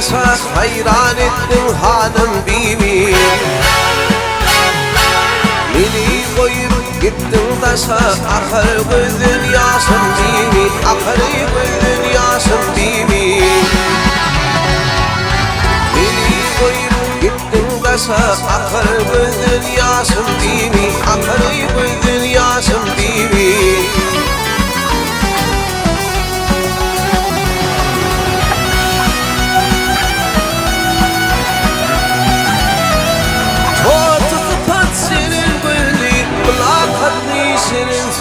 dasa hayran ettin hanım bibi. Beni koyup gittin dasa ahır gözün yasın bibi. Ahır gözün yasın bibi. Beni koyup gittin dasa ahır gözün yasın bibi. Ahır gözün yasın bibi.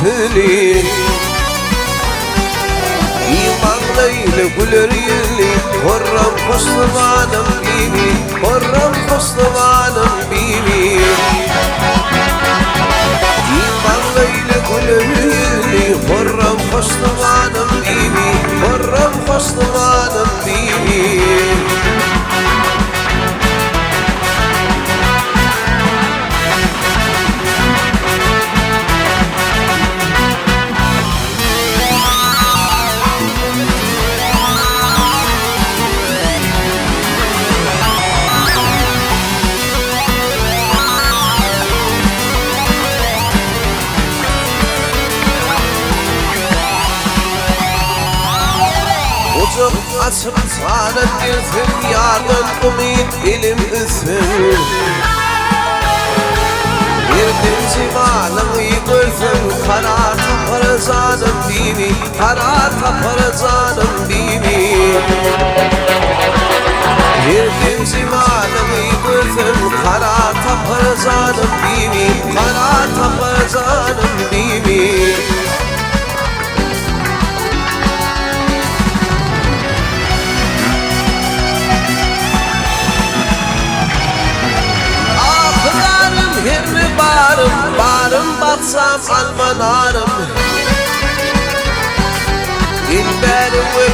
Seni İmanlıyla gülür yüzlü Hurram Müslümanım bibi Hurram Müslümanım bibi İmanlıyla gülür yüzlü Hurram Müslümanım bibi Hurram Müslümanım bibi Ucum açıp sana girsin yardım umut ilim üstün Girdim civanımı görsün karar tapar canım bibi Karar tapar canım bibi Girdim civanımı görsün karar tapar canım bibi Karar tapar canım bibi Barım batsam almanarım İlberim ve